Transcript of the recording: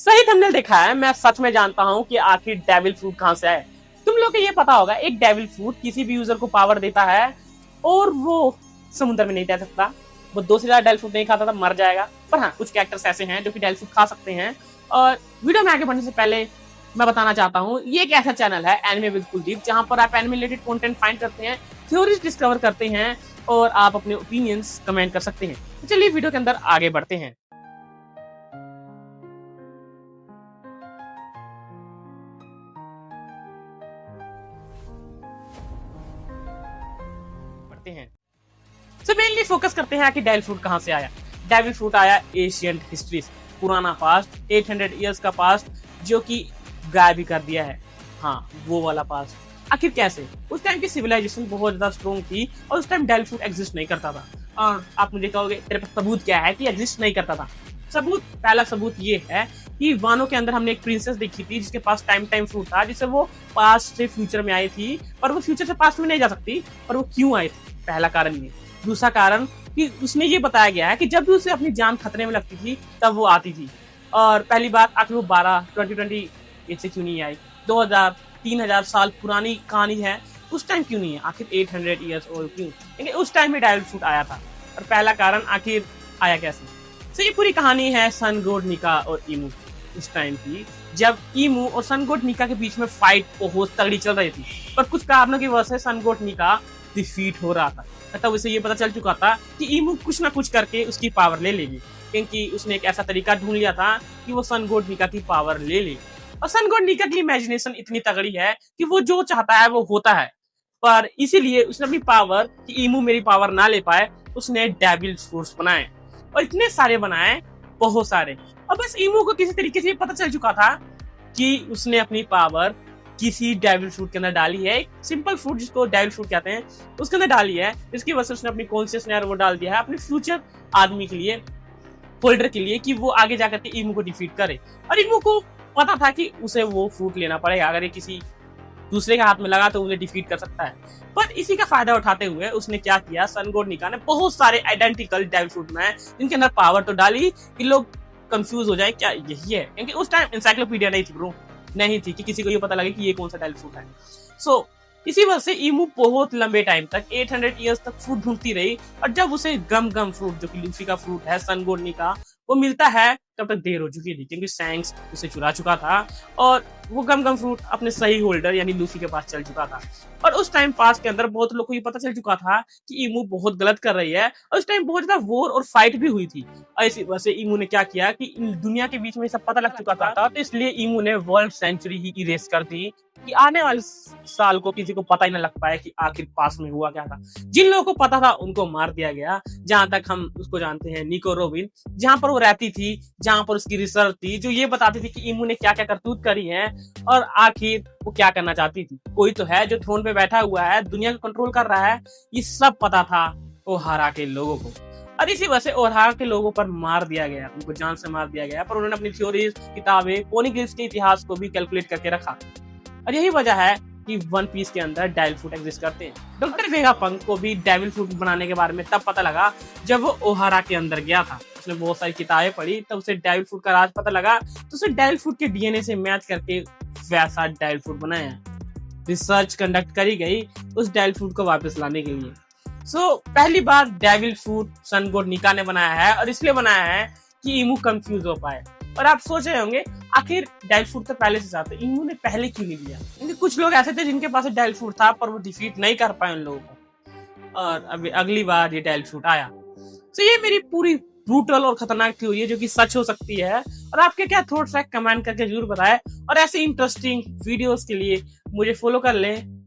सही थंबनेल देखा है। मैं सच में जानता हूँ कि आखिर डेविल फ्रूट कहाँ से आए। तुम लोग को ये पता होगा, एक डेविल फ्रूट किसी भी यूजर को पावर देता है और वो समुद्र में नहीं तैर सकता। वो 2 से ज्यादा डेविल फ्रूट नहीं खाता था, मर जाएगा। पर हाँ, कुछ कैरेक्टर्स ऐसे हैं जो कि डेविल फ्रूट खा सकते हैं। और वीडियो में आगे बढ़ने से पहले मैं बताना चाहता हूँ, ये एक ऐसा चैनल है एनिमे विद कुलदीप, जहाँ पर आप एनिमे रिलेटेड कंटेंट फाइंड करते हैं, थ्योरीज डिस्कवर करते हैं और आप अपने ओपिनियंस कमेंट कर सकते हैं। तो चलिए वीडियो के अंदर आगे बढ़ते हैं। तो मेनली फोकस करते हैं कि डेविल फ्रूट कहां से आया। डेविल फ्रूट आया एशियंट हिस्ट्री से, पुराना पास्ट, 800 इयर्स का पास्ट, जो कि गायब भी कर दिया है। हाँ, वो वाला पास्ट। आखिर कैसे? उस टाइम की सिविलाइजेशन बहुत ज्यादा स्ट्रॉन्ग थी और उस टाइम डेविल फ्रूट एग्जिस्ट नहीं करता था। और आप मुझे कहोगे तेरे पास सबूत क्या है कि एग्जिस्ट नहीं करता था? पहला सबूत ये है कि वानो के अंदर हमने एक प्रिंसेस देखी थी जिसके पास टाइम फ्रूट था, जिससे वो पास्ट से फ्यूचर में आई थी। पर वो फ्यूचर से पास्ट में नहीं जा सकती। पर वो क्यों आई थी? पहला कारण ये। दूसरा कारण कि उसमें ये बताया गया है कि जब भी उसे अपनी जान खतरे में लगती थी तब वो आती थी। और पहली बात, आखिर वो 2020 से क्यों नहीं आई? 2000-3000 साल पुरानी कहानी है, उस टाइम क्यों नहीं है? आखिर 800 ईयर्स ओल्ड क्यों? क्योंकि उस टाइम में डेविल फ्रूट आया था। और पहला कारण आखिर आया कैसे? तो ये पूरी कहानी है सन गोड निका और ईमू उस टाइम की, जब ईमू और सन गोड निका के बीच में फाइट बहुत तगड़ी चल रही थी। पर कुछ कारणों की वजह से सन गोड निका डिफीट हो रहा था। तब उसे ये पता चल चुका था कि ईमू कुछ ना कुछ करके उसकी पावर ले लेगी, क्योंकि उसने एक ऐसा तरीका ढूंढ लिया था कि वो सन गोड निका की पावर ले ले। और सन गोड निका की इमेजिनेशन इतनी तगड़ी है कि वो जो चाहता है वो होता है। पर इसीलिए उसने अपनी पावर, कि ईमू मेरी पावर ना ले पाए, उसने डेविल फ्रूट्स बनाए। और इतने सारे बनाए, बहुत सारे। और बस ईमू को किसी तरीके से पता चल चुका था कि उसने अपनी पावर किसी डेविल फ्रूट के अंदर डाली है। एक सिंपल फ्रूट जिसको डेविल फ्रूट कहते हैं, उसके अंदर डाली है। इसकी वजह से उसने अपनी कॉन्शियसनेस वो डाल दिया है अपने फ्यूचर आदमी के लिए, होल्डर के लिए, कि वो आगे जाकर के ईमू को डिफीट करे। और ईमू को पता था कि उसे वो फ्रूट लेना पड़ेगा, अगर ये किसी दूसरे के हाथ में लगा तो उन्हें डिफीट कर सकता है। पर इसी का फायदा उठाते हुए उसने क्या किया, सन गोड निका ने बहुत सारे आइडेंटिकल डेविल फ्रूट बनाए, जिनके अंदर पावर तो डाली कि लोग कंफ्यूज हो जाए क्या यही है। क्योंकि उस टाइम इंसाइक्लोपीडिया नहीं थी ब्रो, नहीं थी कि किसी को ये पता लगे कि ये कौन सा डेविल फ्रूट है। सो इसी वजह से ईमू बहुत लंबे टाइम तक, 800 इयर्स तक फ्रूट ढूंढती रही। और जब उसे गम फ्रूट, जो कि लूफी का फ्रूट है, सन गोड निका, वो मिलता है, तब तक देर हो चुकी थी, क्योंकि सैंक्स उसे चुरा चुका था और वो गम फ्रूट अपने सही होल्डर यानी लूफी के पास चल चुका था। और उस टाइम पास के अंदर बहुत लोगों को ये पता चल चुका था कि ईमू बहुत गलत कर रही है। और उस टाइम बहुत ज्यादा वॉर और फाइट भी हुई थी। और इसी वजह से ईमू ने क्या किया कि दुनिया के बीच में सब पता लग चुका था, तो इसलिए ईमू ने वर्ल्ड सेंचुरी ही इरेज कर दी, कि आने वाले साल को किसी को पता ही ना लग पाए कि आखिर पास में हुआ क्या था। जिन लोगों को पता था उनको मार दिया गया। जहां तक हम उसको जानते हैं, निको रोबिन, जहां पर वो रहती थी, जहां पर उसकी रिसर्च थी, जो ये बताती थी कि ईमू ने क्या क्या करतूत करी है और आखिर वो क्या करना चाहती थी। कोई तो है जो थ्रोन पे बैठा हुआ है, दुनिया को कंट्रोल कर रहा है, ये सब पता था ओहारा के लोगों को। और इसी वजह से ओहारा के लोगों पर मार दिया गया, उनको जान से मार दिया गया। पर उन्होंने अपनी थ्योरीज, किताबें, पोनीग्लिफ्स के इतिहास को भी कैलकुलेट करके रखा। और यही वजह है कि वन पीस के अंदर डेविल फ्रूट एग्जिस्ट करते हैं। डॉक्टर वेगापंक को भी डेविल फ्रूट बनाने के बारे में तब पता लगा जब वो ओहारा के अंदर गया था। उसने बहुत सारी किताबें पढ़ी, तब उसे डेविल फ्रूट का राज पता लगा। तो उसे डेविल फ्रूट के डीएनए से मैच करके वैसा डेविल फ्रूट बनाया। रिसर्च कंडक्ट करी गई उस डेविल फ्रूट को वापस लाने के लिए। पहली बार डेविल फ्रूट सन गोड निका ने बनाया है, और इसलिए बनाया है कि ईमू कंफ्यूज हो पाए। और आप सोच रहे होंगे आखिर डेविल फ्रूट तो पहले से चाहते, ईमू ने पहले क्यों नहीं लिया? क्योंकि कुछ लोग ऐसे थे जिनके पास डेविल फ्रूट था, पर वो डिफीट नहीं कर पाए उन लोगों को। और अभी अगली बार ये डेविल फ्रूट आया। ये मेरी पूरी ब्रूटल और खतरनाक थ्योरी है, जो कि सच हो सकती है। और आपके क्या थॉट्स है, कमेंट करके जरूर बताएं। और ऐसे इंटरेस्टिंग वीडियोस के लिए मुझे फॉलो कर लें।